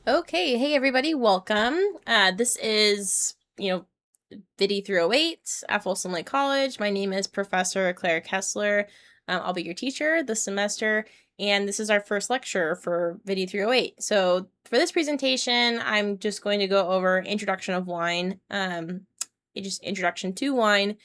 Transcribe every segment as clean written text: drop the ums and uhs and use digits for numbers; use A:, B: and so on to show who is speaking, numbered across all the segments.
A: Okay, hey everybody, welcome. This is, Vidi 308 at Folsom Lake College. My name is Professor Claire Kessler. I'll be your teacher this semester, and this is our first lecture for Vidi 308. So for this presentation, I'm just going to go over introduction of wine, just introduction to wine.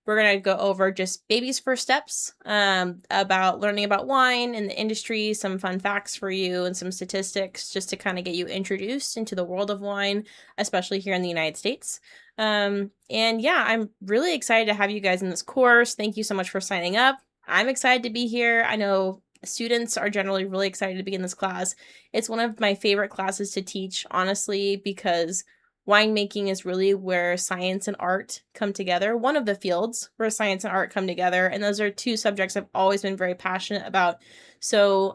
A: We're going to go over just baby's first steps, about learning about wine and the industry, some fun facts for you, and some statistics just to kind of get you introduced into the world of wine, especially here in the United States. And yeah, I'm really excited to have you guys in this course. Thank you so much for signing up. I'm excited to be here. I know students are generally really excited to be in this class. It's one of my favorite classes to teach, honestly, because winemaking is really where science and art come together, one of the fields where science and art come together. And those are two subjects I've always been very passionate about. So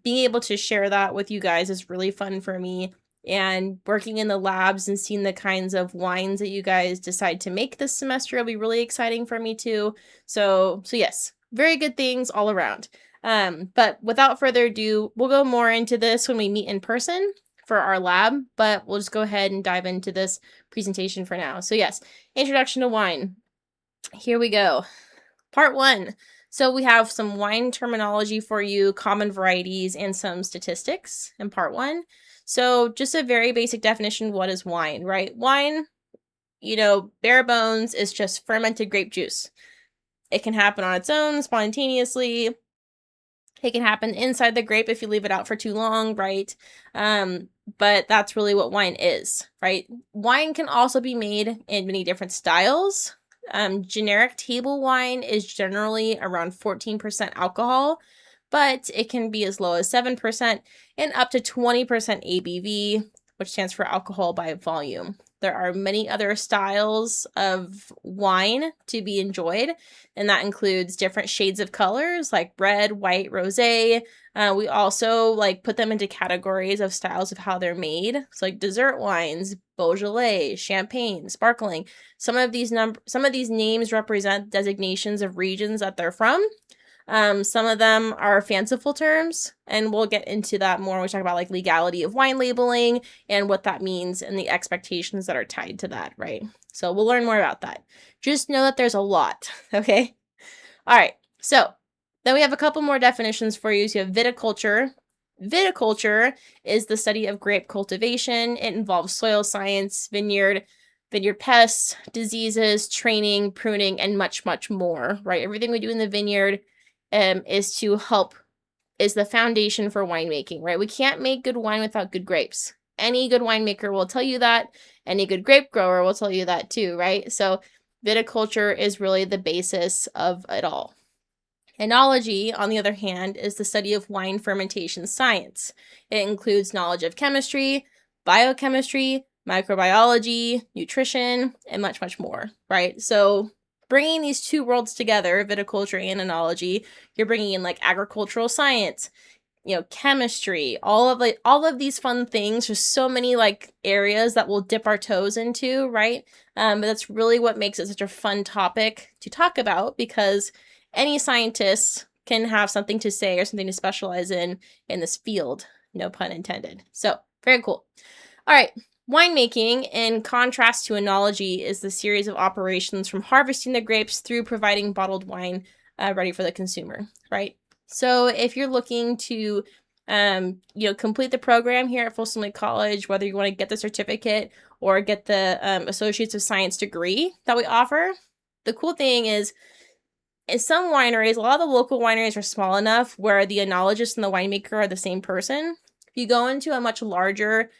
A: being able to share that with you guys is really fun for me. And working in the labs and seeing the kinds of wines that you guys decide to make this semester will be really exciting for me too. So yes, very good things all around. But without further ado, we'll go more into this when we meet in person for our lab, but we'll just go ahead and dive into this presentation for now. So yes, introduction to wine. Here we go. Part 1. So we have some wine terminology for you, common varieties, and some statistics in part 1. So just a very basic definition, what is wine, right? Wine, bare bones is just fermented grape juice. It can happen on its own, spontaneously. It can happen inside the grape if you leave it out for too long, right? But that's really what wine is, right? Wine can also be made in many different styles. Generic table wine is generally around 14% alcohol, but it can be as low as 7% and up to 20% ABV, which stands for alcohol by volume. There are many other styles of wine to be enjoyed, and that includes different shades of colors like red, white, rosé. We also put them into categories of styles of how they're made. So like dessert wines, Beaujolais, champagne, sparkling. Some of these names represent designations of regions that they're from. Some of them are fanciful terms, and we'll get into that more when we talk about legality of wine labeling and what that means and the expectations that are tied to that, right? So we'll learn more about that. Just know that there's a lot, okay? All right, so then we have a couple more definitions for you. So you have viticulture. Viticulture is the study of grape cultivation. It involves soil science, vineyard pests, diseases, training, pruning, and much, much more, right? Everything we do in the vineyard is the foundation for winemaking, right? We can't make good wine without good grapes. Any good winemaker will tell you that. Any good grape grower will tell you that too, right? So viticulture is really the basis of it all. Enology, on the other hand, is the study of wine fermentation science. It includes knowledge of chemistry, biochemistry, microbiology, nutrition, and much, much more, right? So bringing these two worlds together, viticulture and enology, you're bringing in agricultural science, chemistry, all of these fun things. There's so many areas that we'll dip our toes into, right? But that's really what makes it such a fun topic to talk about, because any scientist can have something to say or something to specialize in this field, no pun intended. So very cool. All right. Winemaking, in contrast to enology, is the series of operations from harvesting the grapes through providing bottled wine ready for the consumer, right? So if you're looking to, complete the program here at Folsom Lake College, whether you want to get the certificate or get the Associates of Science degree that we offer, the cool thing is in some wineries, a lot of the local wineries are small enough where the enologist and the winemaker are the same person. If you go into a much larger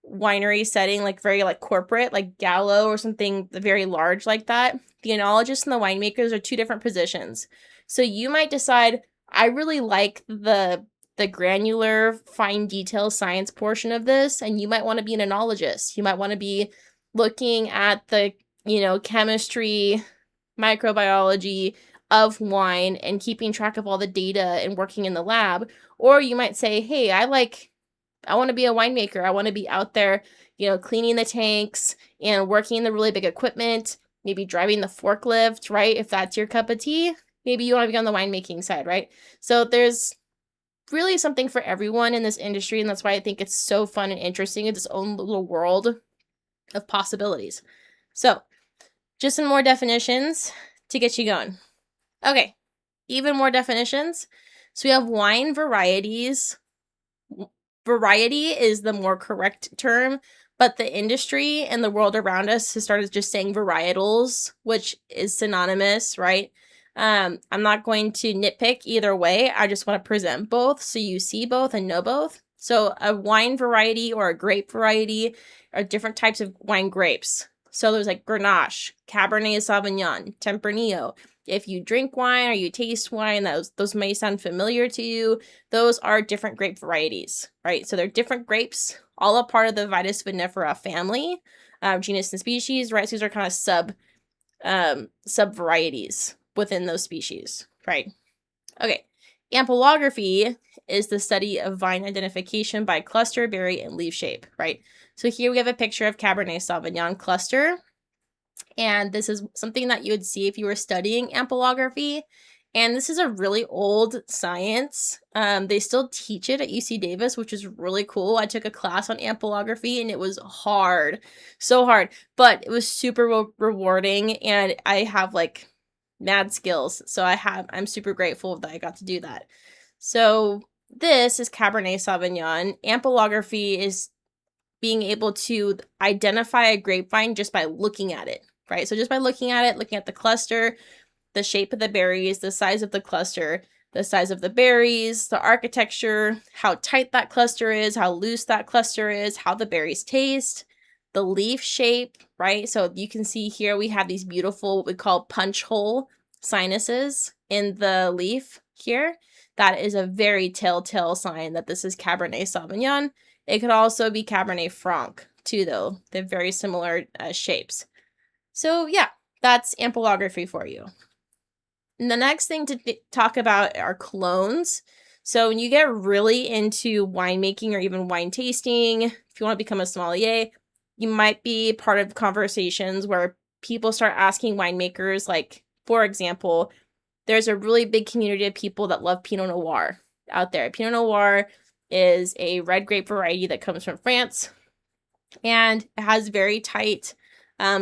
A: winery setting, very corporate, like Gallo or something very large like that, the enologist and the winemakers are two different positions. So you might decide, I really like the granular, fine detail science portion of this, and you might want to be an enologist. You might want to be looking at the, chemistry, microbiology of wine and keeping track of all the data and working in the lab. Or you might say, hey, I want to be a winemaker. I want to be out there, cleaning the tanks and working the really big equipment, maybe driving the forklift, right? If that's your cup of tea, maybe you want to be on the winemaking side, right? So there's really something for everyone in this industry, and that's why I think it's so fun and interesting. It's its own little world of possibilities. So, just some more definitions to get you going. Okay, even more definitions. So we have wine varieties. Variety is the more correct term, but the industry and the world around us has started just saying varietals, which is synonymous, right? I'm not going to nitpick either way. I just want to present both so you see both and know both. So a wine variety or a grape variety are different types of wine grapes. So there's like Grenache, Cabernet Sauvignon, Tempranillo. If you drink wine or you taste wine, those may sound familiar to you. Those are different grape varieties, right? So they're different grapes, all a part of the Vitis vinifera family, genus and species, right? So these are kind of sub varieties within those species, right? Okay, ampelography is the study of vine identification by cluster, berry, and leaf shape, right? So here we have a picture of Cabernet Sauvignon cluster, and this is something that you would see if you were studying ampelography. And this is a really old science. They still teach it at UC Davis, which is really cool. I took a class on ampelography and it was hard, so hard, but it was super rewarding. And I have like mad skills. So I'm super grateful that I got to do that. So this is Cabernet Sauvignon. Ampelography is being able to identify a grapevine just by looking at it, right? So just by looking at it, looking at the cluster, the shape of the berries, the size of the cluster, the size of the berries, the architecture, how tight that cluster is, how loose that cluster is, how the berries taste, the leaf shape, right? So you can see here we have these beautiful, what we call punch hole sinuses in the leaf here. That is a very telltale sign that this is Cabernet Sauvignon. It could also be Cabernet Franc too, though. They're very similar shapes. So yeah, that's ampelography for you. And the next thing to talk about are clones. So when you get really into winemaking or even wine tasting, if you want to become a sommelier, you might be part of conversations where people start asking winemakers, like, for example, there's a really big community of people that love Pinot Noir out there. Pinot Noir is a red grape variety that comes from France, and it has very tight,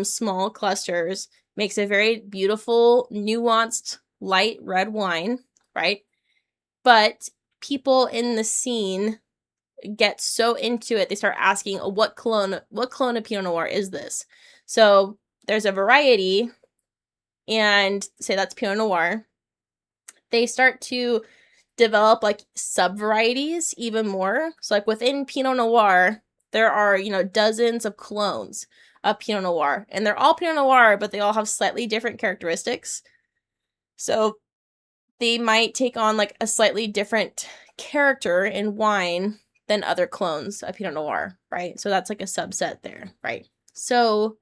A: small clusters, makes a very beautiful, nuanced, light red wine, right? But people in the scene get so into it, they start asking, oh, what clone of Pinot Noir is this? So there's a variety, and say that's Pinot Noir. They start to develop like sub varieties even more. So like within Pinot Noir, there are, dozens of clones of Pinot Noir, and they're all Pinot Noir, but they all have slightly different characteristics. So they might take on like a slightly different character in wine than other clones of Pinot Noir, right? So that's like a subset there, right? So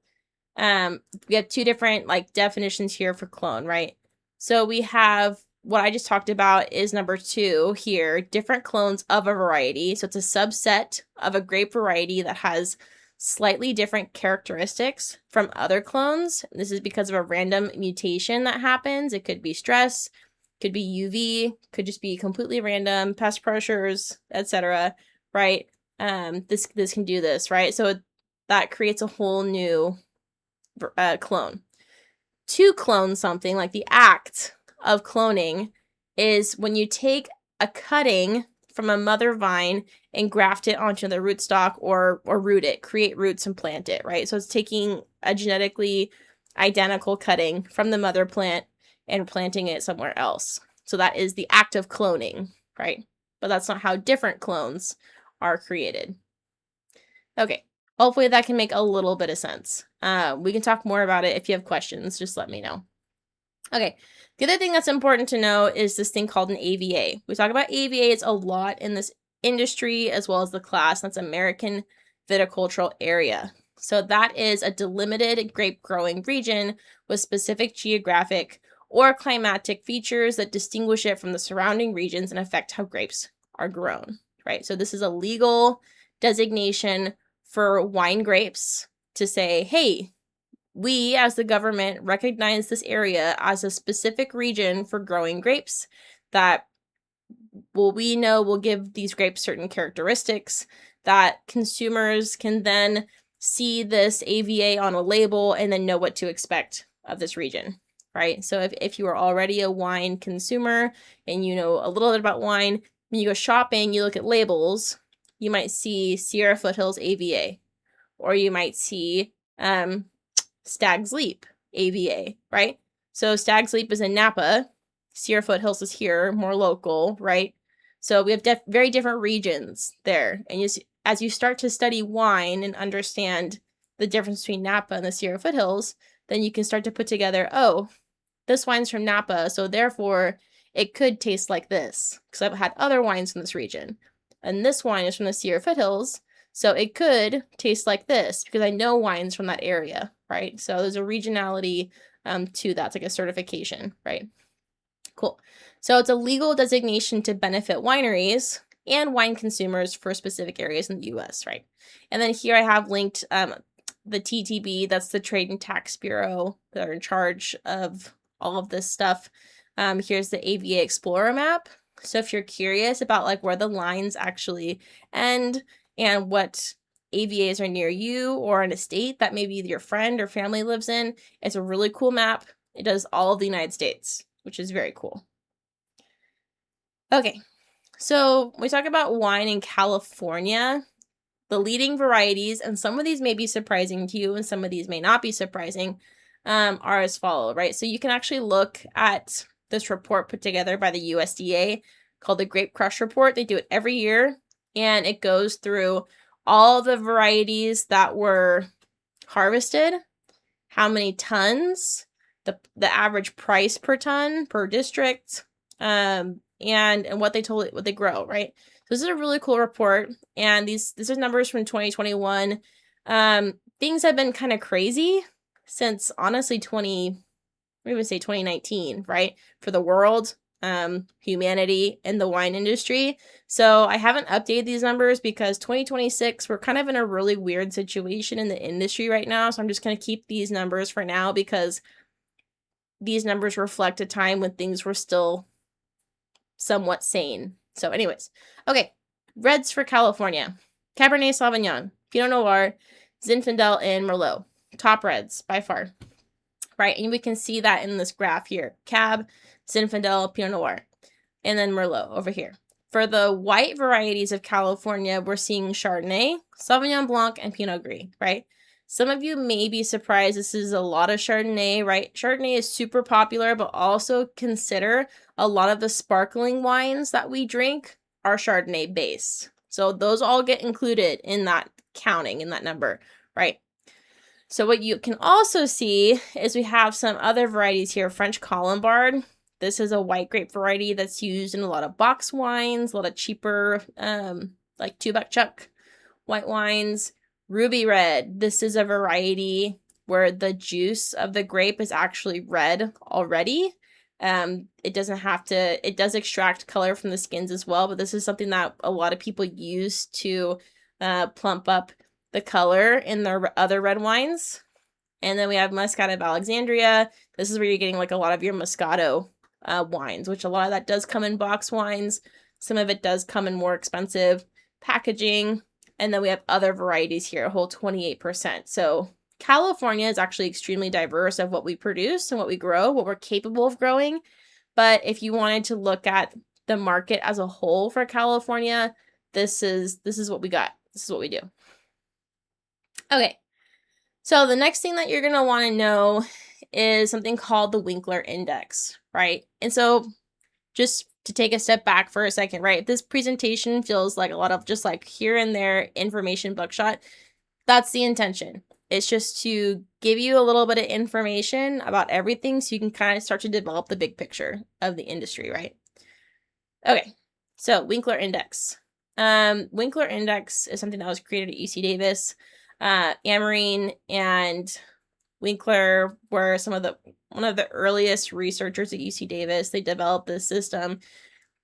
A: we have two different like definitions here for clone, right? So we have what I just talked about is number 2 here, different clones of a variety. So it's a subset of a grape variety that has slightly different characteristics from other clones. This is because of a random mutation that happens. It could be stress, could be UV, could just be completely random, pest pressures, etc., right? This can do this, right? So that creates a whole new clone. To clone something, like the act of cloning, is when you take a cutting from a mother vine and graft it onto the rootstock or root it, create roots and plant it, right? So it's taking a genetically identical cutting from the mother plant and planting it somewhere else. So that is the act of cloning, right? But that's not how different clones are created. Okay, hopefully that can make a little bit of sense. We can talk more about it. If you have questions, just let me know. Okay, the other thing that's important to know is this thing called an AVA. We talk about AVAs a lot in this industry as well as the class. That's American Viticultural Area. So that is a delimited grape growing region with specific geographic or climatic features that distinguish it from the surrounding regions and affect how grapes are grown, right? So this is a legal designation for wine grapes to say, hey, we as the government recognize this area as a specific region for growing grapes that we know will give these grapes certain characteristics that consumers can then see this AVA on a label and then know what to expect of this region, right? So if you are already a wine consumer and you know a little bit about wine, when you go shopping, you look at labels, you might see Sierra Foothills AVA, or you might see Stag's Leap AVA, right? So Stag's Leap is in Napa, Sierra Foothills is here, more local, right? So we have very different regions there. And as you start to study wine and understand the difference between Napa and the Sierra Foothills, then you can start to put together, oh, this wine's from Napa, so therefore it could taste like this, because I've had other wines from this region. And this wine is from the Sierra Foothills, so it could taste like this, because I know wines from that area, right? So there's a regionality to that. It's like a certification, right? Cool. So it's a legal designation to benefit wineries and wine consumers for specific areas in the US, right? And then here I have linked the TTB, that's the Trade and Tax Bureau that are in charge of all of this stuff. Here's the AVA Explorer map. So if you're curious about like where the lines actually end and what AVAs are near you or in a state that maybe your friend or family lives in, it's a really cool map. It does all of the United States, which is very cool. Okay, so when we talk about wine in California, the leading varieties, and some of these may be surprising to you and some of these may not be surprising, are as follow, right? So you can actually look at this report put together by the USDA called the Grape Crush Report. They do it every year, and it goes through all the varieties that were harvested, how many tons, the average price per ton per district, and what they grow, right? So this is a really cool report, and these are numbers from 2021. Things have been kind of crazy since honestly 2019, right? For the world, humanity, and the wine industry. So I haven't updated these numbers because 2026, we're kind of in a really weird situation in the industry right now. So I'm just going to keep these numbers for now because these numbers reflect a time when things were still somewhat sane. So anyways, okay, reds for California. Cabernet Sauvignon, Pinot Noir, Zinfandel, and Merlot. Top reds by far, right? And we can see that in this graph here. Cab, Zinfandel, Pinot Noir, and then Merlot over here. For the white varieties of California, we're seeing Chardonnay, Sauvignon Blanc, and Pinot Gris, right? Some of you may be surprised this is a lot of Chardonnay, right? Chardonnay is super popular, but also consider a lot of the sparkling wines that we drink are Chardonnay based. So those all get included in that counting, in that number, right? So what you can also see is we have some other varieties here. French Colombard. This is a white grape variety that's used in a lot of box wines, a lot of cheaper, like 2-buck chuck white wines. Ruby Red. This is a variety where the juice of the grape is actually red already. It does extract color from the skins as well, but this is something that a lot of people use to plump up the color in their other red wines. And then we have Muscat of Alexandria. This is where you're getting like a lot of your Moscato wines, which a lot of that does come in box wines. Some of it does come in more expensive packaging. And then we have other varieties here, a whole 28%. So California is actually extremely diverse of what we produce and what we grow, what we're capable of growing. But if you wanted to look at the market as a whole for California, this is what we got. This is what we do. Okay, so the next thing that you're going to want to know is something called the Winkler Index, right? And so just to take a step back for a second, right? This presentation feels like a lot of just like here and there information buckshot. That's the intention. It's just to give you a little bit of information about everything so you can kind of start to develop the big picture of the industry, right? Okay, so Winkler Index. Winkler Index is something that was created at UC Davis. Amarine and Winkler were one of the earliest researchers at UC Davis. They developed this system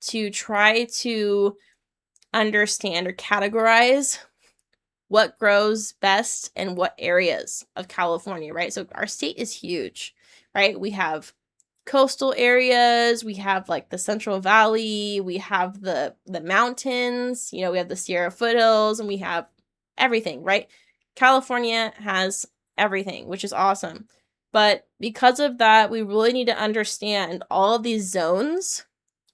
A: to try to understand or categorize what grows best in what areas of California, right? So our state is huge, right? We have coastal areas, we have like the Central Valley, we have the mountains, we have the Sierra foothills, and we have everything, right? California has everything, which is awesome. But because of that, we really need to understand all of these zones,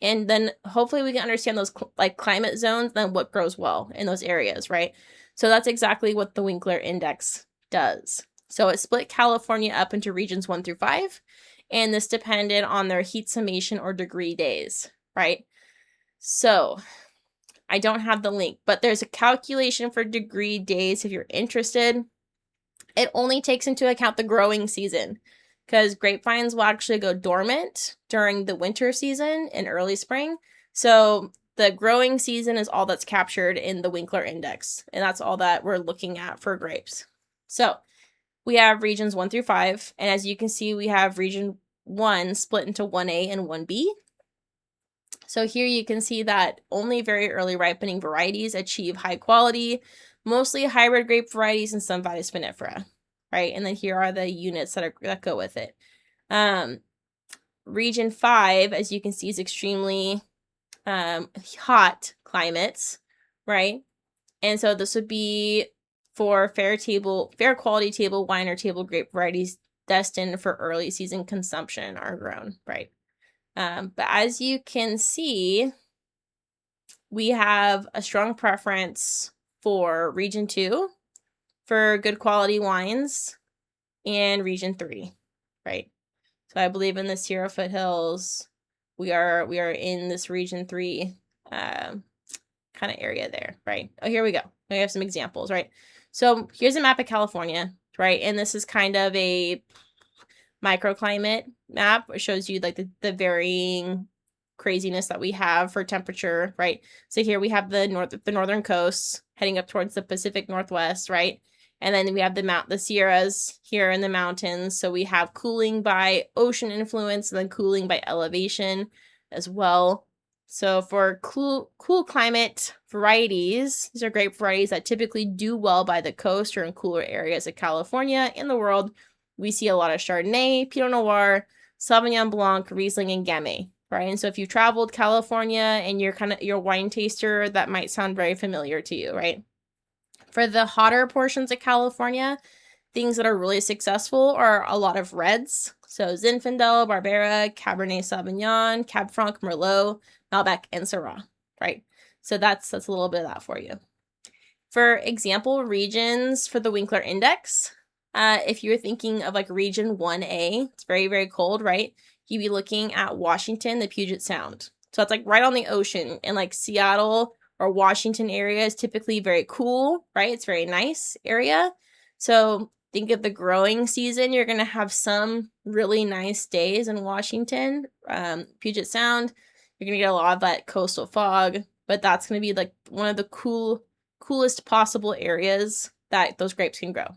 A: and then hopefully we can understand those like climate zones, then what grows well in those areas, right? So that's exactly what the Winkler Index does. So it split California up into regions 1 through 5, and this depended on their heat summation or degree days, right? So I don't have the link, but there's a calculation for degree days if you're interested. It only takes into account the growing season, because grapevines will actually go dormant during the winter season and early spring. So the growing season is all that's captured in the Winkler Index, and that's all that we're looking at for grapes. So we have regions 1 through 5, and as you can see, we have region 1 split into 1A and 1B. So here you can see that only very early ripening varieties achieve high quality, mostly hybrid grape varieties and some Vitis vinifera, right? And then here are the units that go with it. Region 5, as you can see, is extremely hot climates, right? And so this would be for fair quality table wine or table grape varieties destined for early season consumption are grown, right? But as you can see, we have a strong preference for region 2 for good quality wines and region 3, right? So I believe in the Sierra foothills, we are in this region 3 kind of area there, right? Oh, here we go. We have some examples, right? So here's a map of California, right? And this is kind of a microclimate map. It shows you like the varying craziness that we have for temperature, right? So here we have the northern coast heading up towards the Pacific Northwest, right? And then we have the Sierras here in the mountains. So we have cooling by ocean influence and then cooling by elevation as well. So for cool climate varieties, these are grape varieties that typically do well by the coast or in cooler areas of California. In the world, we see a lot of Chardonnay, Pinot Noir, Sauvignon Blanc, Riesling, and Gamay, right? And so if you traveled California and you're a wine taster, that might sound very familiar to you, right? For the hotter portions of California, things that are really successful are a lot of reds. So Zinfandel, Barbera, Cabernet Sauvignon, Cab Franc, Merlot, Malbec, and Syrah, right? So that's a little bit of that for you. For example, regions for the Winkler Index, if you're thinking of like region 1A, it's very, very cold, right? You'd be looking at Washington, the Puget Sound. So that's like right on the ocean, and like Seattle or Washington area is typically very cool, right? It's very nice area. So think of the growing season. You're going to have some really nice days in Washington, Puget Sound. You're going to get a lot of that coastal fog, but that's going to be like one of the coolest possible areas that those grapes can grow.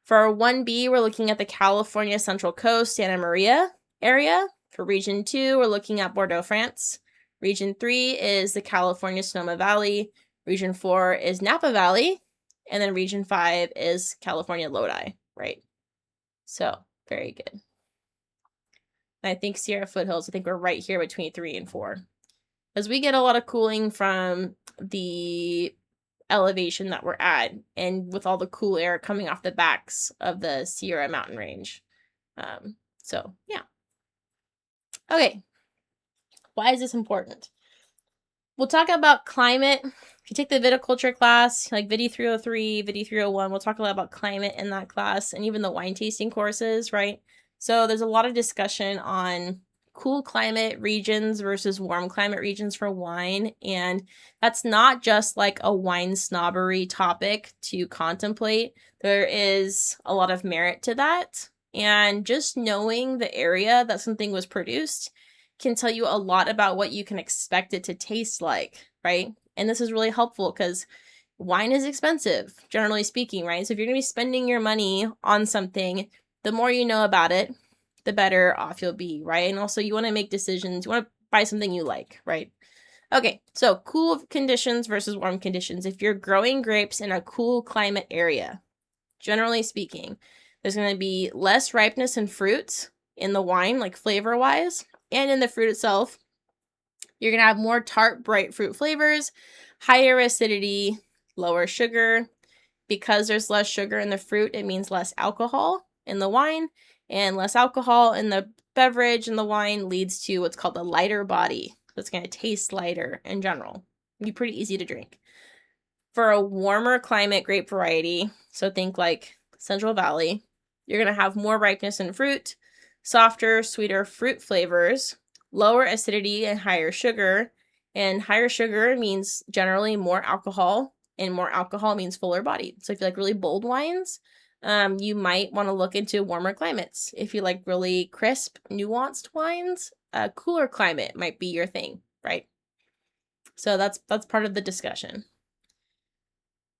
A: For 1B, we're looking at the California Central Coast, Santa Maria area. For region 2, we're looking at Bordeaux, France. Region 3 is the California Sonoma Valley. Region 4 is Napa Valley. And then region 5 is California Lodi, right? So, very good. And I think Sierra foothills, I think we're right here between 3 and 4. As we get a lot of cooling from the elevation that we're at, and with all the cool air coming off the backs of the Sierra mountain range. So, yeah. Okay. Why is this important? We'll talk about climate. If you take the viticulture class, like Viti 303, Viti 301, we'll talk a lot about climate in that class, and even the wine tasting courses, right? So there's a lot of discussion on cool climate regions versus warm climate regions for wine, and that's not just like a wine snobbery topic to contemplate. There is a lot of merit to that, and just knowing the area that something was produced can tell you a lot about what you can expect it to taste like, right? And this is really helpful because wine is expensive, generally speaking, right? So if you're going to be spending your money on something, the more you know about it, the better off you'll be, right? And also you want to make decisions. You want to buy something you like, right? Okay, so cool conditions versus warm conditions. If you're growing grapes in a cool climate area, generally speaking, there's going to be less ripeness in fruits, in the wine, like flavor-wise, and in the fruit itself. You're going to have more tart, bright fruit flavors, higher acidity, lower sugar. Because there's less sugar in the fruit, it means less alcohol in the wine, and less alcohol in the beverage and the wine leads to what's called a lighter body. So it's going to taste lighter in general. Be pretty easy to drink. For a warmer climate grape variety, so think like Central Valley, you're going to have more ripeness in fruit, softer, sweeter fruit flavors, lower acidity and higher sugar. And higher sugar means generally more alcohol, and more alcohol means fuller bodied. So if you like really bold wines, you might want to look into warmer climates. If you like really crisp, nuanced wines, a cooler climate might be your thing, right? So that's part of the discussion.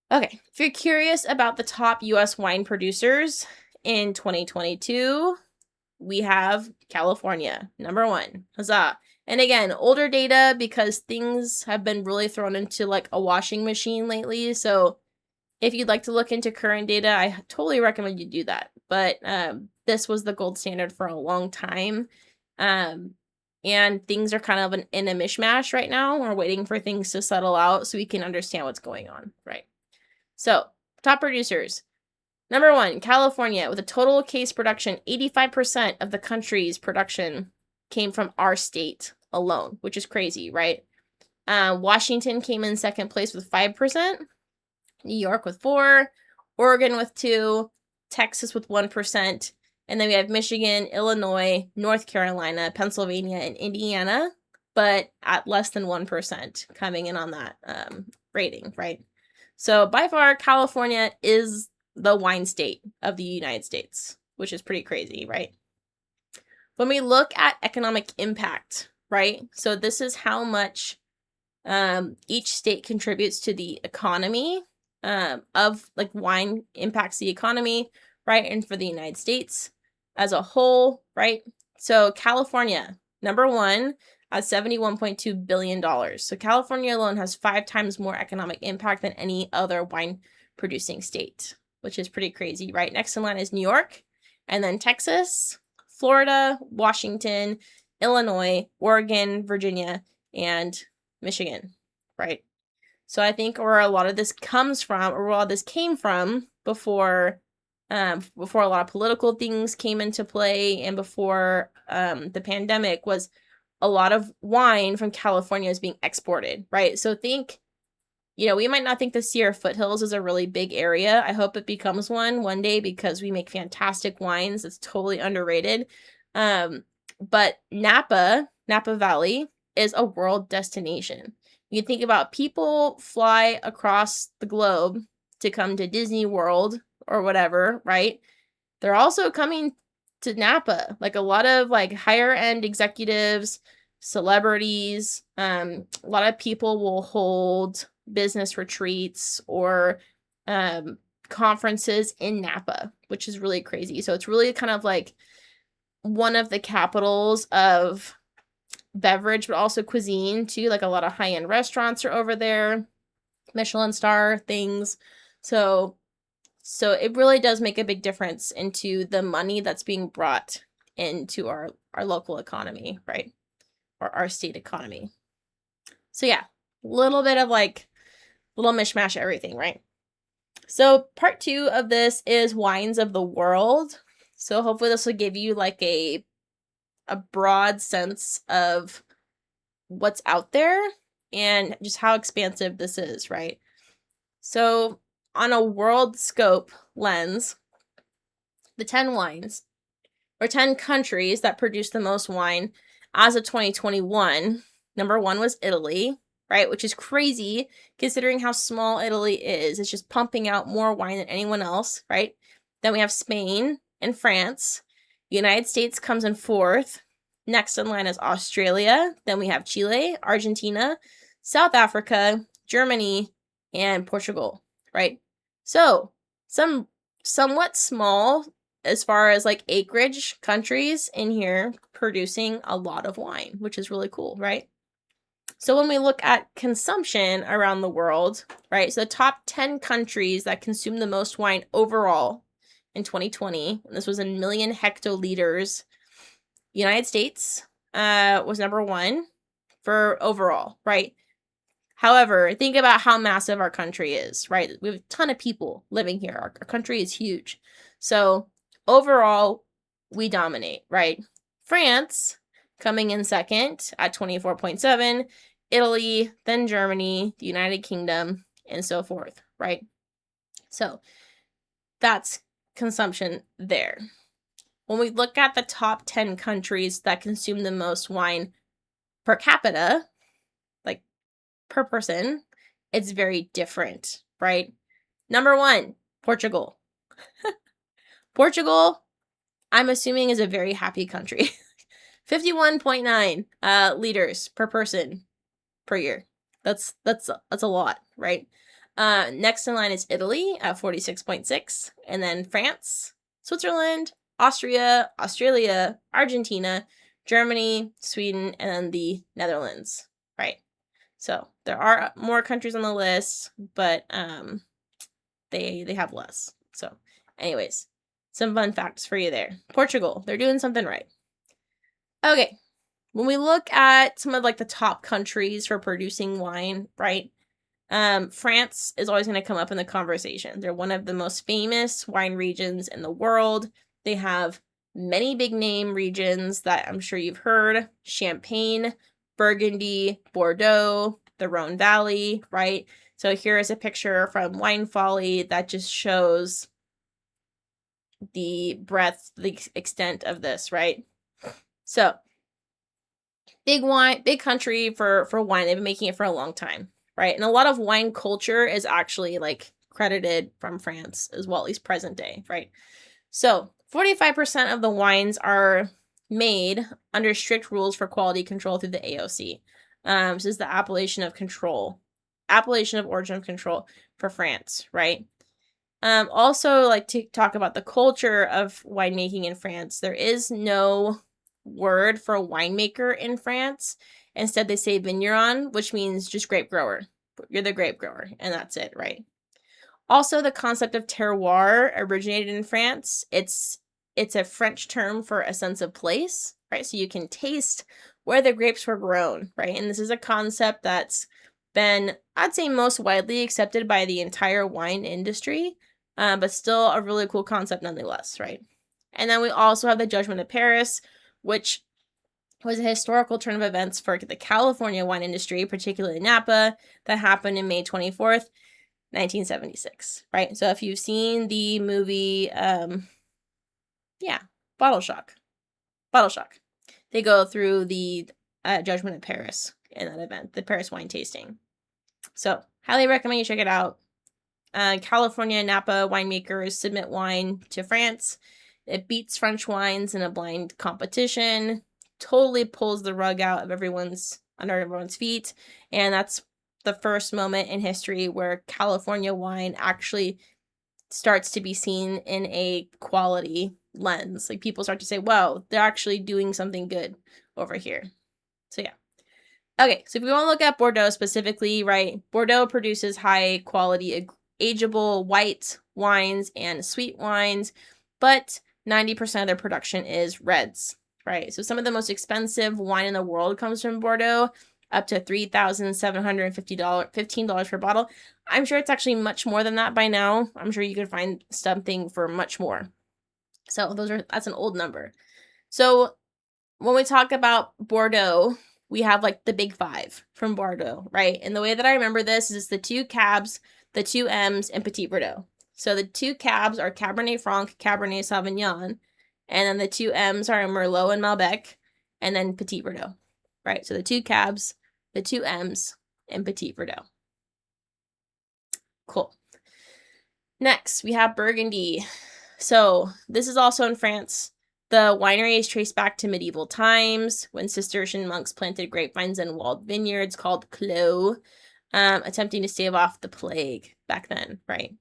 A: Okay, if you're curious about the top US wine producers in 2022, we have California, number 1. Huzzah. And again, older data because things have been really thrown into like a washing machine lately. So if you'd like to look into current data, I totally recommend you do that. But this was the gold standard for a long time. And things are kind of in a mishmash right now. We're waiting for things to settle out so we can understand what's going on, right? So, top producers. Number 1, California, with a total case production, 85% of the country's production came from our state alone, which is crazy, right? Washington came in second place with 5%, New York with 4%, Oregon with 2%, Texas with 1%, and then we have Michigan, Illinois, North Carolina, Pennsylvania, and Indiana, but at less than 1% coming in on that rating, right? So by far, California is the wine state of the United States, which is pretty crazy, right? When we look at economic impact, right? So this is how much each state contributes to the economy of like wine impacts the economy, right? And for the United States as a whole, right? So California, number 1, at $71.2 billion. So California alone has 5 times more economic impact than any other wine producing state, which is pretty crazy, right? Next in line is New York, and then Texas, Florida, Washington, Illinois, Oregon, Virginia, and Michigan, right? So I think where a lot of this comes from, or where all this came from before a lot of political things came into play and before the pandemic, was a lot of wine from California is being exported, right? So think, we might not think the Sierra Foothills is a really big area. I hope it becomes one day because we make fantastic wines. It's totally underrated. But Napa Valley is a world destination. You think about people fly across the globe to come to Disney World or whatever, right? They're also coming to Napa. Like a lot of like higher end executives, celebrities, a lot of people will hold business retreats or conferences in Napa, which is really crazy. So it's really kind of like one of the capitals of beverage, but also cuisine too. Like a lot of high-end restaurants are over there, Michelin star things. So it really does make a big difference into the money that's being brought into our local economy, right? Or our state economy. So yeah, a little bit of like little mishmash of everything, right? So part 2 of this is wines of the world. So hopefully this will give you like a broad sense of what's out there and just how expansive this is, right? So on a world scope lens, the 10 wines or 10 countries that produce the most wine as of 2021, number 1 was Italy, right? Which is crazy considering how small Italy is. It's just pumping out more wine than anyone else, right? Then we have Spain and France. United States comes in 4th. Next in line is Australia. Then we have Chile, Argentina, South Africa, Germany, and Portugal, right? So some somewhat small as far as like acreage countries in here producing a lot of wine, which is really cool, right? So when we look at consumption around the world, right? So the top 10 countries that consume the most wine overall in 2020, and this was in million hectoliters, United States was number 1 for overall, right? However, think about how massive our country is, right? We have a ton of people living here. Our country is huge. So overall, we dominate, right? France coming in second at 24.7, Italy, then Germany, the United Kingdom, and so forth, right? So that's consumption there. When we look at the top 10 countries that consume the most wine per capita, like per person, it's very different, right? Number 1, Portugal. Portugal, I'm assuming, is a very happy country. 51.9 liters per person per year. That's a lot, right? Next in line is Italy at 46.6, and then France, Switzerland, Austria, Australia, Argentina, Germany, Sweden, and then the Netherlands, right? So there are more countries on the list, but they have less. So anyways, some fun facts for you there. Portugal, they're doing something right. Okay, when we look at some of like the top countries for producing wine, right? France is always going to come up in the conversation. They're one of the most famous wine regions in the world. They have many big name regions that I'm sure you've heard: Champagne, Burgundy, Bordeaux, the Rhone Valley, right? So here is a picture from Wine Folly that just shows the breadth, the extent of this, right? So big country for wine. They've been making it for a long time, right? And a lot of wine culture is actually like credited from France as well, at least present day, right? So 45% of the wines are made under strict rules for quality control through the AOC. This is the appellation of origin of control for France, right? Also, like to talk about the culture of winemaking in France. There is no word for winemaker in France. Instead, they say vigneron, which means just grape grower. You're the grape grower, and that's it, right? Also, the concept of terroir originated in France. It's a French term for a sense of place, right? So you can taste where the grapes were grown, right? And this is a concept that's been, I'd say, most widely accepted by the entire wine industry, but still a really cool concept nonetheless, right? And then we also have the Judgment of Paris, which was a historical turn of events for the California wine industry, particularly Napa, that happened in May 24th, 1976, right? So if you've seen the movie, Bottle Shock, they go through the Judgment of Paris in that event, the Paris wine tasting. So highly recommend you check it out. California Napa winemakers submit wine to France. It beats French wines in a blind competition, totally pulls the rug out of under everyone's feet, and that's the first moment in history where California wine actually starts to be seen in a quality lens. Like people start to say, "Wow, they're actually doing something good over here." So yeah. Okay, so if we want to look at Bordeaux specifically, right? Bordeaux produces high quality ageable white wines and sweet wines, but 90% of their production is reds, right? So some of the most expensive wine in the world comes from Bordeaux, up to $3,715 per bottle. I'm sure it's actually much more than that by now. I'm sure you could find something for much more. So that's an old number. So when we talk about Bordeaux, we have like the big 5 from Bordeaux, right? And the way that I remember this is the 2 Cabs, the 2 M's, and Petit Verdot. So the 2 Cabs are Cabernet Franc, Cabernet Sauvignon, and then the 2 M's are Merlot and Malbec, and then Petit Verdot, right? So the 2 Cabs, the 2 M's, and Petit Verdot. Cool. Next, we have Burgundy. So this is also in France. The winery is traced back to medieval times when Cistercian monks planted grapevines in walled vineyards called clos, attempting to stave off the plague back then, right?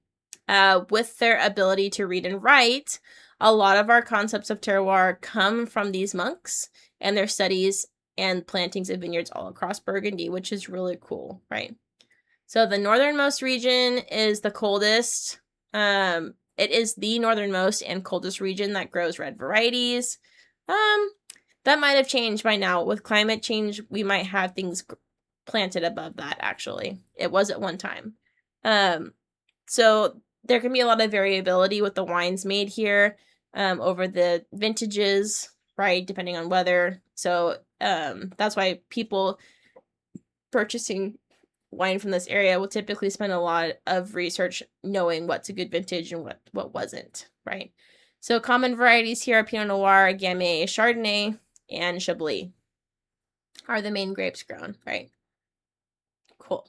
A: With their ability to read and write, a lot of our concepts of terroir come from these monks and their studies and plantings of vineyards all across Burgundy, which is really cool, right? So the northernmost region is the coldest. It is the northernmost and coldest region that grows red varieties. That might have changed by now. With climate change, we might have things planted above that, actually. It was at one time. So there can be a lot of variability with the wines made here over the vintages, right, depending on weather. So that's why people purchasing wine from this area will typically spend a lot of research knowing what's a good vintage and what wasn't, right? So common varieties here are Pinot Noir, Gamay, Chardonnay, and Chablis are the main grapes grown, right? Cool.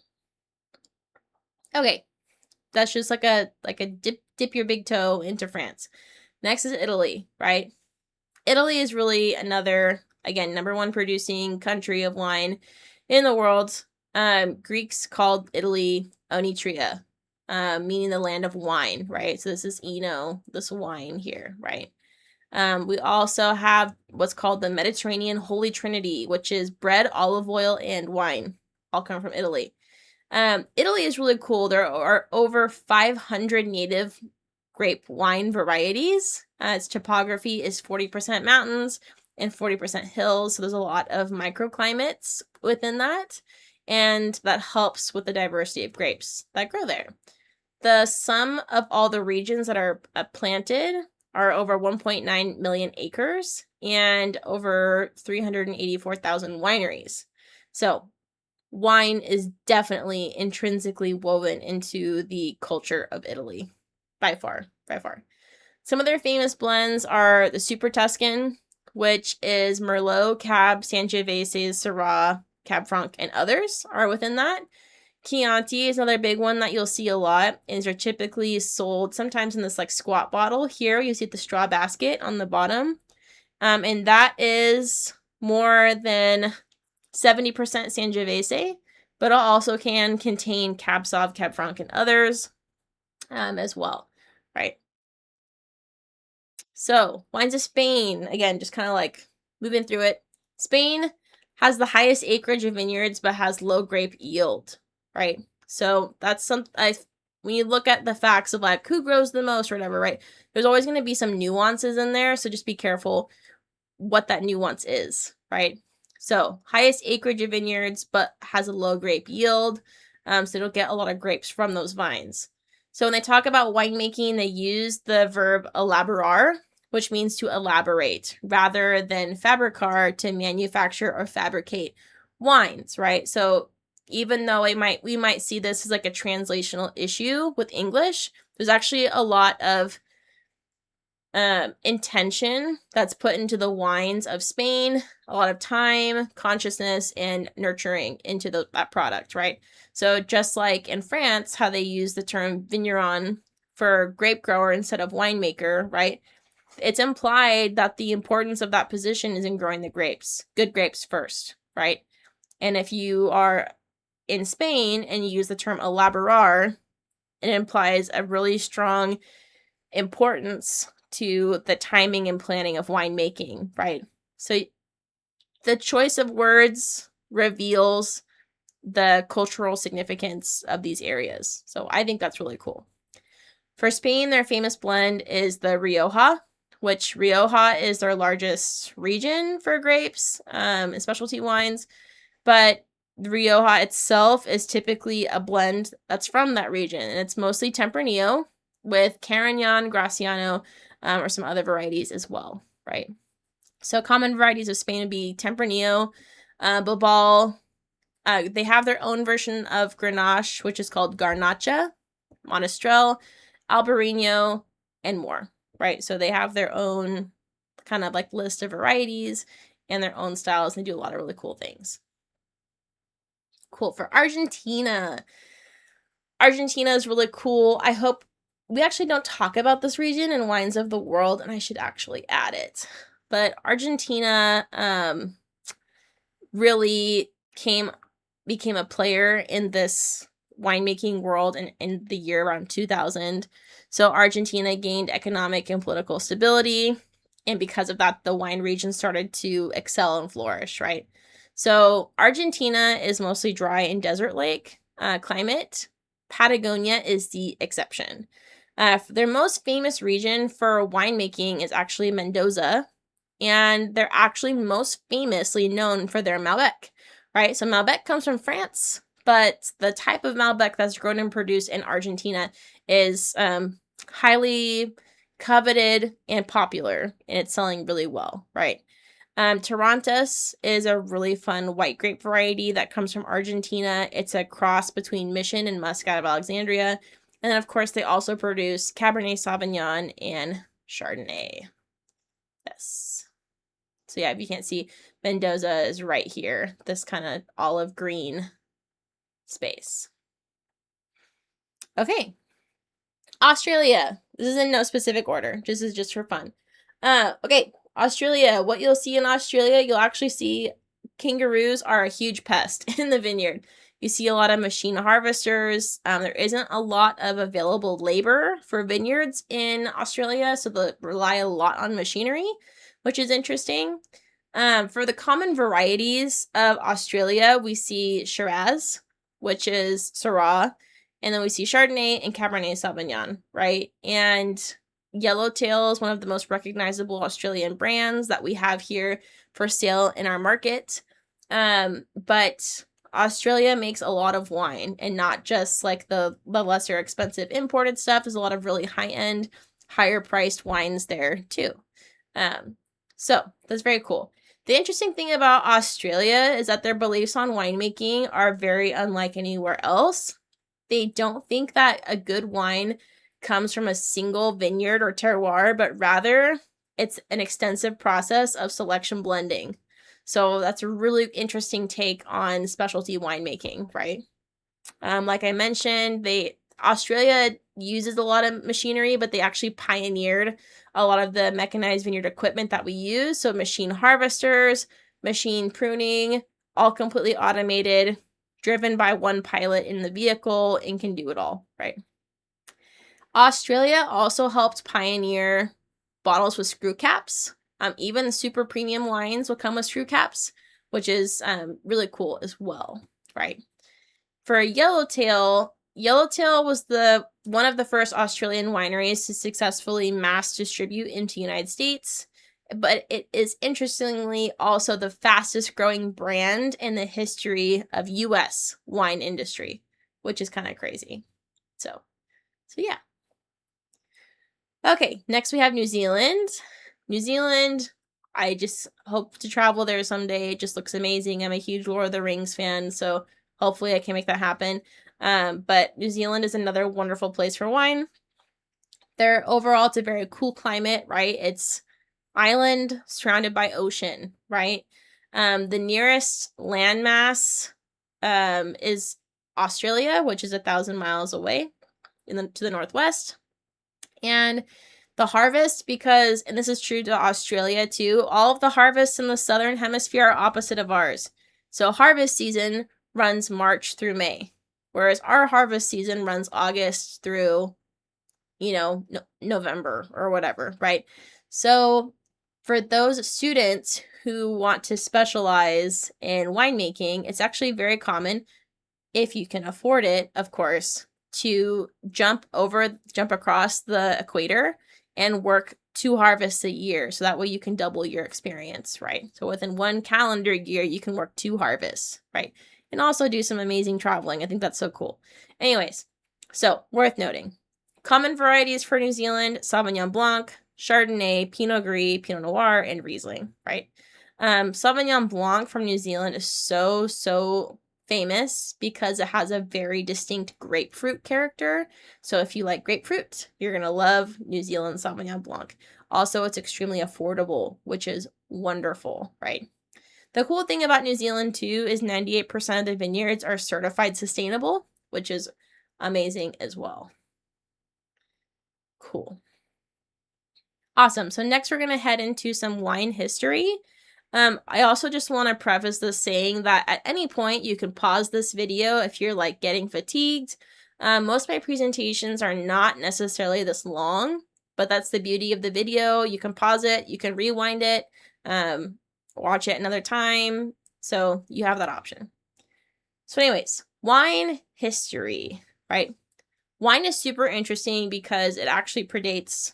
A: Okay, that's just like a dip your big toe into France. Next is Italy, right? Italy is really another, again, number one producing country of wine in the world. Greeks called Italy Onitria, meaning the land of wine, right? So this is Eno, this wine here, right? We also have what's called the Mediterranean Holy Trinity, which is bread, olive oil, and wine, all come from Italy. Italy is really cool. There are over 500 native grape wine varieties. Its topography is 40% mountains and 40% hills, so there's a lot of microclimates within that, and that helps with the diversity of grapes that grow there. The sum of all the regions that are planted are over 1.9 million acres and over 384,000 wineries. So wine is definitely intrinsically woven into the culture of Italy, by far. Some of their famous blends are the Super Tuscan, which is Merlot, Cab, Sangiovese, Syrah, Cab Franc, and others are within that. Chianti is another big one that you'll see a lot, and these are typically sold sometimes in this like squat bottle. Here you see the straw basket on the bottom, and that is more than 70% Sangiovese, but it also can contain Cab Sauv, Cab Franc, and others as well, right? So, wines of Spain, again, just kind of like moving through it. Spain has the highest acreage of vineyards, but has low grape yield, right? So that's when you look at the facts of like who grows the most or whatever, right? There's always going to be some nuances in there, so just be careful what that nuance is, right? So highest acreage of vineyards, but has a low grape yield, so they don't get a lot of grapes from those vines. So when they talk about winemaking, they use the verb elaborar, which means to elaborate, rather than fabricar, to manufacture or fabricate wines, right? So even though we might see this as like a translational issue with English, there's actually a lot of intention that's put into the wines of Spain, a lot of time, consciousness, and nurturing into that product, right? So just like in France, how they use the term vigneron for grape grower instead of winemaker, right? It's implied that the importance of that position is in growing the grapes, good grapes first, right? And if you are in Spain and you use the term elaborar, it implies a really strong importance to the timing and planning of winemaking, right? So the choice of words reveals the cultural significance of these areas. So I think that's really cool. For Spain, their famous blend is the Rioja, which Rioja is their largest region for grapes and specialty wines. But the Rioja itself is typically a blend that's from that region, and it's mostly Tempranillo with Carignan, Graciano, or some other varieties as well, right? So common varieties of Spain would be Tempranillo, Bobal. They have their own version of Grenache, which is called Garnacha, Monastrell, Albarino, and more, right? So they have their own kind of like list of varieties and their own styles, and they do a lot of really cool things. Cool. For Argentina. Argentina is really cool. I hope we actually don't talk about this region in Wines of the World, and I should actually add it. But Argentina really became a player in this winemaking world in the year around 2000. So Argentina gained economic and political stability, and because of that, the wine region started to excel and flourish, right? So Argentina is mostly dry and desert lake climate. Patagonia is the exception. Their most famous region for winemaking is actually Mendoza, and they're actually most famously known for their Malbec, right? So Malbec comes from France, but the type of Malbec that's grown and produced in Argentina is highly coveted and popular, and it's selling really well, right? Torrontés is a really fun white grape variety that comes from Argentina. It's a cross between Mission and Muscat of Alexandria. And then, of course, they also produce Cabernet Sauvignon and Chardonnay. Yes. So yeah, if you can't see, Mendoza is right here, this kind of olive green space. Okay. Australia. This is in no specific order. This is just for fun. Okay. Australia. What you'll see in Australia, you'll actually see kangaroos are a huge pest in the vineyard. You see a lot of machine harvesters. There isn't a lot of available labor for vineyards in Australia, so they rely a lot on machinery, which is interesting. For the common varieties of Australia, we see Shiraz, which is Syrah, and then we see Chardonnay and Cabernet Sauvignon, right? And Yellowtail is one of the most recognizable Australian brands that we have here for sale in our market. But Australia makes a lot of wine, and not just like the lesser expensive imported stuff. There's a lot of really high-end, higher priced wines there too. So that's very cool. The interesting thing about Australia is that their beliefs on winemaking are very unlike anywhere else. They don't think that a good wine comes from a single vineyard or terroir, but rather it's an extensive process of selection blending. So that's a really interesting take on specialty winemaking, right? Like I mentioned, Australia uses a lot of machinery, but they actually pioneered a lot of the mechanized vineyard equipment that we use. So machine harvesters, machine pruning, all completely automated, driven by one pilot in the vehicle, and can do it all, right? Australia also helped pioneer bottles with screw caps. Even super premium wines will come with screw caps, which is really cool as well, right? For Yellowtail was one of the first Australian wineries to successfully mass distribute into the United States, but it is interestingly also the fastest growing brand in the history of US wine industry, which is kind of crazy. So yeah. Okay, next we have New Zealand. New Zealand, I just hope to travel there someday. It just looks amazing. I'm a huge Lord of the Rings fan, so hopefully I can make that happen. But New Zealand is another wonderful place for wine. Overall, it's a very cool climate, right? It's island surrounded by ocean, right? The nearest landmass is Australia, which is 1,000 miles away to the northwest. And the harvest, and this is true to Australia too, all of the harvests in the southern hemisphere are opposite of ours. So harvest season runs March through May, whereas our harvest season runs August through, November or whatever, right? So for those students who want to specialize in winemaking, it's actually very common, if you can afford it, of course, to jump across the equator and work 2 harvests a year. So that way you can double your experience, right? So within 1 calendar year, you can work 2 harvests, right? And also do some amazing traveling. I think that's so cool. Anyways, so worth noting. Common varieties for New Zealand: Sauvignon Blanc, Chardonnay, Pinot Gris, Pinot Noir, and Riesling, right? Sauvignon Blanc from New Zealand is so famous because it has a very distinct grapefruit character. So if you like grapefruit, you're going to love New Zealand Sauvignon Blanc. Also, it's extremely affordable, which is wonderful, right? The cool thing about New Zealand too is 98% of the vineyards are certified sustainable, which is amazing as well. Cool. Awesome. So next we're going to head into some wine history. I also just want to preface this saying that at any point you can pause this video if you're like getting fatigued. Most of my presentations are not necessarily this long, but that's the beauty of the video. You can pause it, you can rewind it, watch it another time. So you have that option. So anyways, wine history, right? Wine is super interesting because it actually predates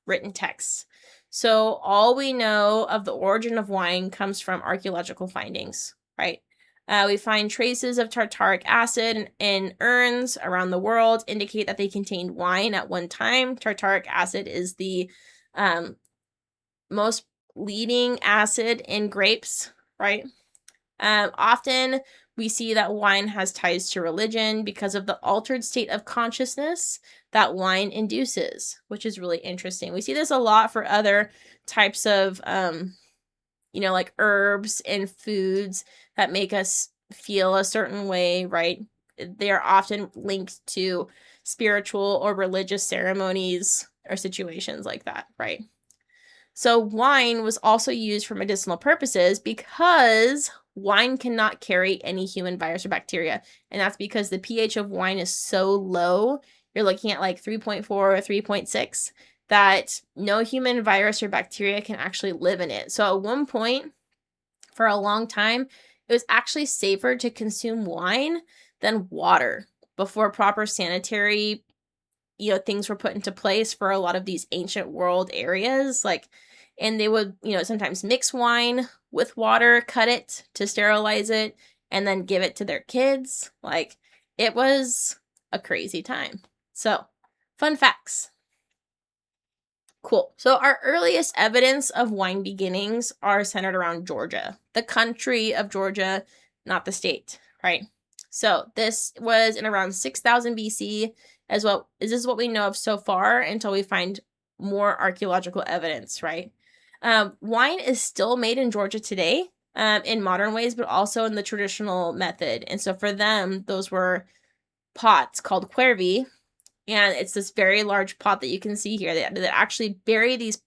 A: written texts. So all we know of the origin of wine comes from archaeological findings, right? We find traces of tartaric acid in urns around the world indicate that they contained wine at one time. Tartaric acid is the most leading acid in grapes, right? Often we see that wine has ties to religion because of the altered state of consciousness that wine induces, which is really interesting. We see this a lot for other types of, like herbs and foods that make us feel a certain way, right? They are often linked to spiritual or religious ceremonies or situations like that, right? So wine was also used for medicinal purposes because wine cannot carry any human virus or bacteria. And that's because the pH of wine is so low. You're looking at like 3.4 or 3.6 that no human virus or bacteria can actually live in it. So at one point, for a long time, it was actually safer to consume wine than water before proper sanitary things were put into place for a lot of these ancient world areas, and they would, sometimes mix wine with water, cut it to sterilize it, and then give it to their kids. It was a crazy time. So, fun facts. Cool. So our earliest evidence of wine beginnings are centered around Georgia, the country of Georgia, not the state, right? So this was in around 6000 BC as well. This is what we know of so far until we find more archaeological evidence, right? Wine is still made in Georgia today, in modern ways, but also in the traditional method. And so for them, those were pots called quervi, and it's this very large pot that you can see here that actually bury these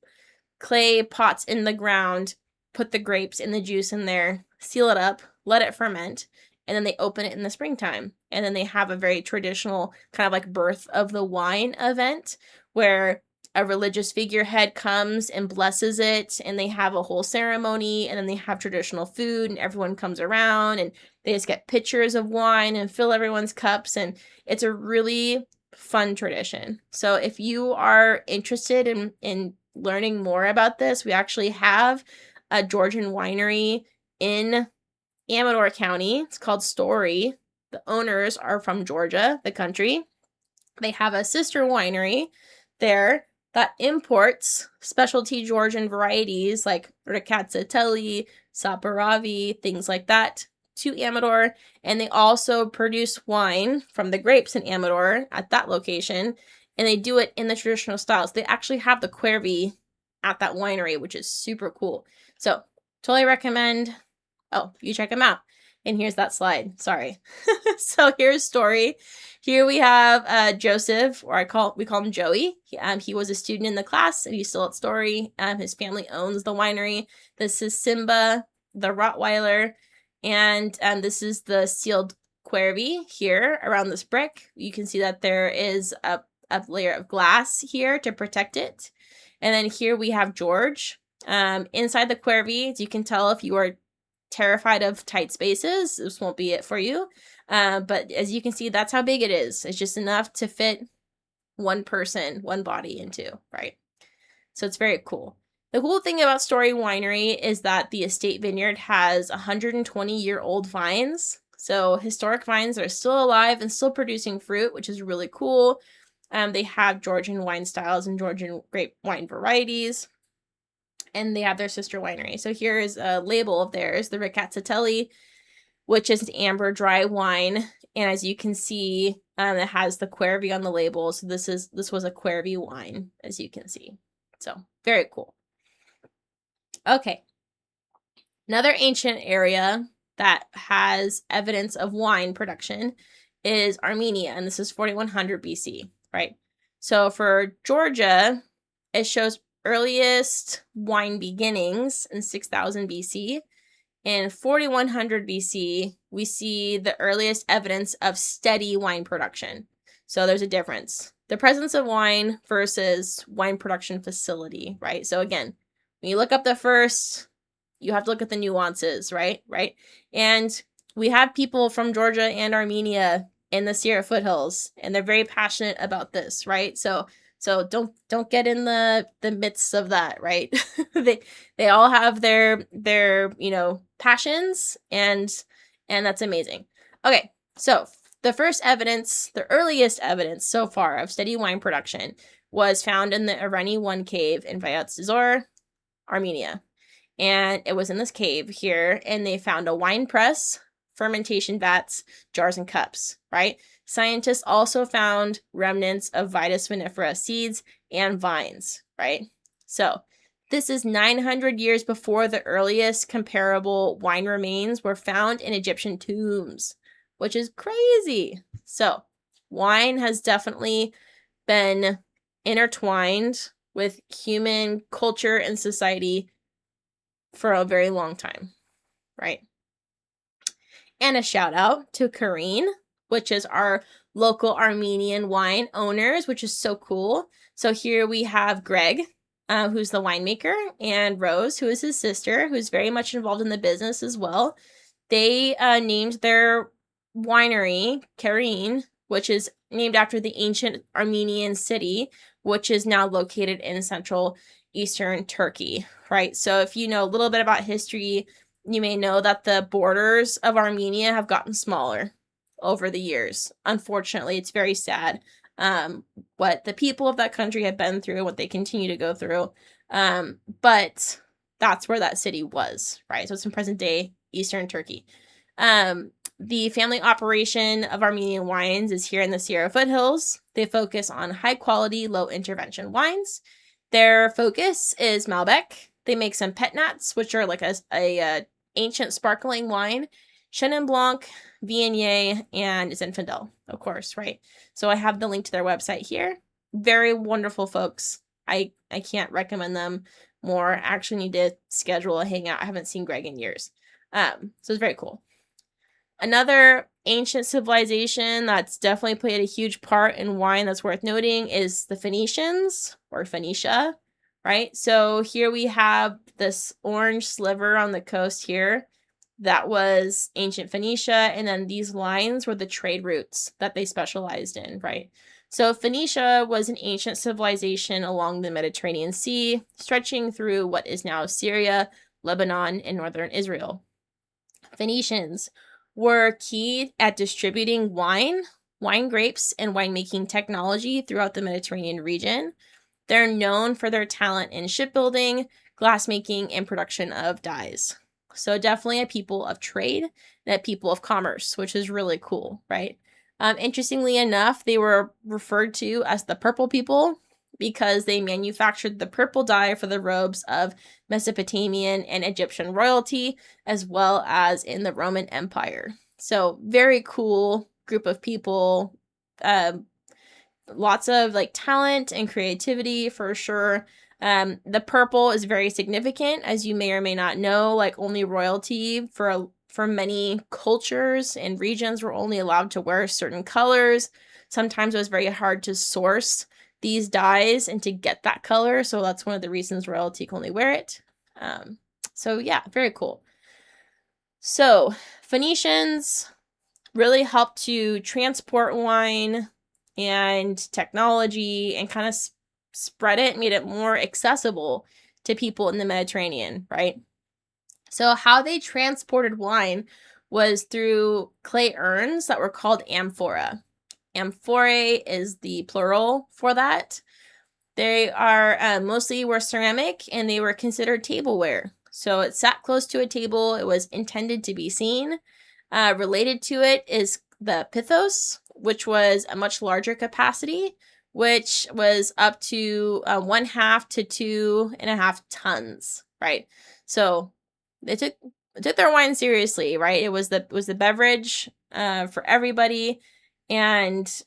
A: clay pots in the ground, put the grapes and the juice in there, seal it up, let it ferment, and then they open it in the springtime. And then they have a very traditional kind of like birth of the wine event where a religious figurehead comes and blesses it, and they have a whole ceremony, and then they have traditional food, and everyone comes around, and they just get pitchers of wine and fill everyone's cups, and it's a really fun tradition. So if you are interested in learning more about this, we actually have a Georgian winery in Amador County. It's called Story. The owners are from Georgia, the country. They have a sister winery there that imports specialty Georgian varieties like Rkatsiteli, Saperavi, things like that to Amador, and they also produce wine from the grapes in Amador at that location, and they do it in the traditional styles. They actually have the quervi at that winery, which is super cool. So totally recommend. Oh, you check them out. And here's that slide. Sorry. So here's Story. Here we have Joseph, or we call him Joey. He was a student in the class, and he's still at Story. His family owns the winery. This is Simba, the Rottweiler, and this is the sealed quervi here around this brick. You can see that there is a layer of glass here to protect it. And then here we have George. Inside the quervi, as you can tell, if you are terrified of tight spaces, this won't be it for you. But as you can see, that's how big it is. It's just enough to fit one person, one body into, right? So it's very cool. The cool thing about Story Winery is that the estate vineyard has 120-year-old vines. So historic vines that are still alive and still producing fruit, which is really cool. They have Georgian wine styles and Georgian grape wine varieties. And they have their sister winery. So here is a label of theirs, the Rkatsiteli, which is an amber dry wine. And as you can see, it has the quervi on the label. So this was a quervi wine, as you can see. So very cool. Okay. Another ancient area that has evidence of wine production is Armenia, and this is 4100 BC, right? So for Georgia, it shows earliest wine beginnings in 6000 BC. In 4100 BC, we see the earliest evidence of steady wine production. So there's a difference. The presence of wine versus wine production facility, right? So again, when you look up the first, you have to look at the nuances, right? And we have people from Georgia and Armenia in the Sierra foothills, and they're very passionate about this, right? So So don't get in the midst of that, right? They all have their, passions, and that's amazing. Okay, so the first evidence, the earliest evidence so far of steady wine production was found in the Areni 1 cave in Vayatzizor, Armenia. And it was in this cave here, and they found a wine press, fermentation vats, jars, and cups, right? Scientists also found remnants of Vitis vinifera seeds and vines, right? So this is 900 years before the earliest comparable wine remains were found in Egyptian tombs, which is crazy. So wine has definitely been intertwined with human culture and society for a very long time, right? And a shout out to Karine, which is our local Armenian wine owners, which is so cool. So here we have Greg, who's the winemaker, and Rose, who is his sister, who's very much involved in the business as well. They named their winery Karine, which is named after the ancient Armenian city, which is now located in central eastern Turkey, right? So if you know a little bit about history, you may know that the borders of Armenia have gotten smaller over the years. Unfortunately, it's very sad what the people of that country have been through, what they continue to go through. But that's where that city was, right? So it's in present day Eastern Turkey. The family operation of Armenian wines is here in the Sierra foothills. They focus on high quality, low intervention wines. Their focus is Malbec. They make some Petnats, which are like a ancient sparkling wine, Chenin Blanc, Viognier, and Zinfandel, of course, right? So I have the link to their website here. Very wonderful folks. I can't recommend them more. I actually need to schedule a hangout. I haven't seen Greg in years. So it's very cool. Another ancient civilization that's definitely played a huge part in wine that's worth noting is the Phoenicians, or Phoenicia, right? So here we have this orange sliver on the coast here. That was ancient Phoenicia, and then these lines were the trade routes that they specialized in, right? So Phoenicia was an ancient civilization along the Mediterranean Sea, stretching through what is now Syria, Lebanon, and northern Israel. Phoenicians were key at distributing wine grapes, and winemaking technology throughout the Mediterranean region. They're known for their talent in shipbuilding, glassmaking, and production of dyes. So definitely a people of trade and a people of commerce, which is really cool, right? Interestingly enough, they were referred to as the purple people because they manufactured the purple dye for the robes of Mesopotamian and Egyptian royalty, as well as in the Roman Empire. So very cool group of people. Lots of like talent and creativity for sure. The purple is very significant, as you may or may not know. Like only royalty for many cultures and regions were only allowed to wear certain colors. Sometimes it was very hard to source these dyes and to get that color. So that's one of the reasons royalty can only wear it. So yeah, very cool. So Phoenicians really helped to transport wine and technology and kind of spread it, made it more accessible to people in the Mediterranean, right? So how they transported wine was through clay urns that were called amphora. Amphorae is the plural for that. They are mostly were ceramic, and they were considered tableware. So it sat close to a table. It was intended to be seen. Related to it is the pithos, which was a much larger capacity, which was up to 1/2 to 2.5 tons, right? So they took their wine seriously, right? It was the beverage for everybody, and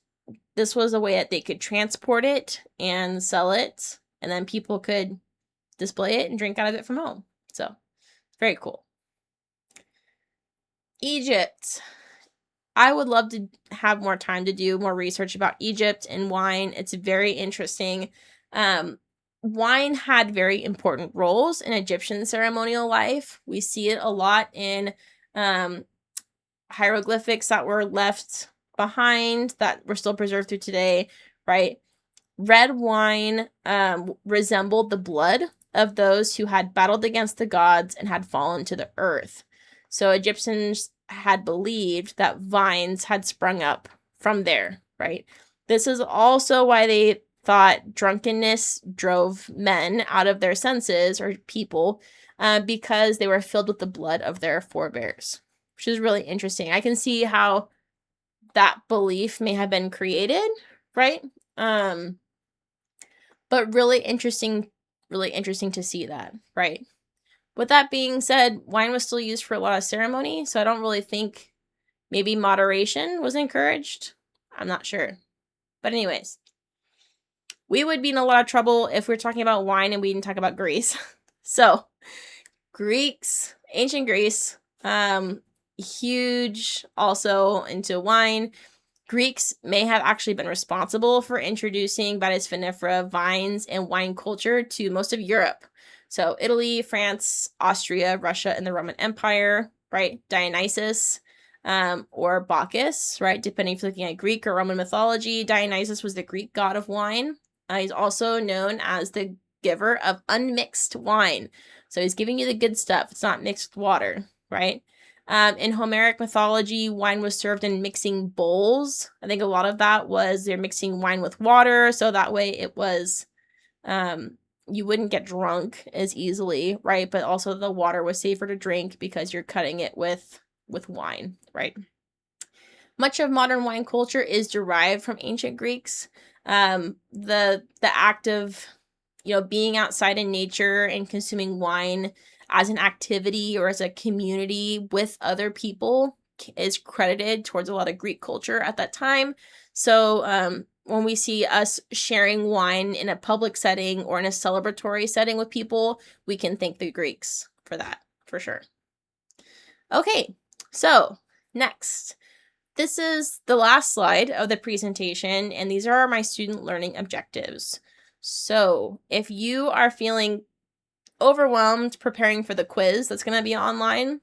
A: this was a way that they could transport it and sell it, and then people could display it and drink out of it from home. So very cool. Egypt. I would love to have more time to do more research about Egypt and wine. It's very interesting. Wine had very important roles in Egyptian ceremonial life. We see it a lot in hieroglyphics that were left behind that were still preserved through today, right? red wine resembled the blood of those who had battled against the gods and had fallen to the earth. So Egyptians had believed that vines had sprung up from there, right? This is also why they thought drunkenness drove men out of their senses, or people, because they were filled with the blood of their forebears, which is really interesting. I can see how that belief may have been created, right? But really interesting to see that, right? With that being said, wine was still used for a lot of ceremony, so I don't really think maybe moderation was encouraged. I'm not sure. But anyways, we would be in a lot of trouble if we're talking about wine and we didn't talk about Greece. So, Greeks, ancient Greece, huge also into wine. Greeks may have actually been responsible for introducing Batis vinifera vines and wine culture to most of Europe. So Italy, France, Austria, Russia, and the Roman Empire, right? Dionysus, or Bacchus, right? Depending if you're looking at Greek or Roman mythology, Dionysus was the Greek god of wine. He's also known as the giver of unmixed wine. So he's giving you the good stuff. It's not mixed water, right? In Homeric mythology, wine was served in mixing bowls. I think a lot of that was they're mixing wine with water, so that way it was, you wouldn't get drunk as easily, right? But also the water was safer to drink because you're cutting it with wine, right? Much of modern wine culture is derived from ancient Greeks. The act of, being outside in nature and consuming wine as an activity or as a community with other people is credited towards a lot of Greek culture at that time. So when we see us sharing wine in a public setting or in a celebratory setting with people, we can thank the Greeks for that, for sure. Okay, so next. This is the last slide of the presentation, and these are my student learning objectives. So if you are feeling overwhelmed preparing for the quiz that's going to be online,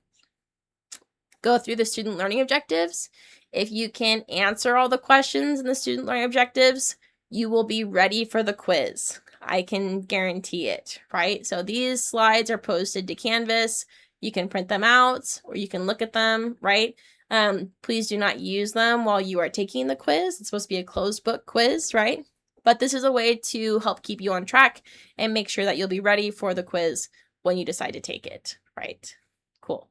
A: go through the student learning objectives. If you can answer all the questions in the student learning objectives, you will be ready for the quiz. I can guarantee it, right? So these slides are posted to Canvas. You can print them out or you can look at them, right? Please do not use them while you are taking the quiz. It's supposed to be a closed book quiz, right? But this is a way to help keep you on track and make sure that you'll be ready for the quiz when you decide to take it, right? Cool.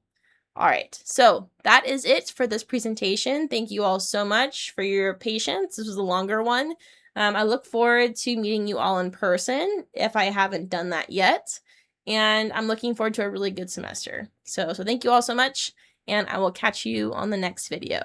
A: All right, so that is it for this presentation. Thank you all so much for your patience. This was a longer one. I look forward to meeting you all in person if I haven't done that yet. And I'm looking forward to a really good semester. So thank you all so much, and I will catch you on the next video.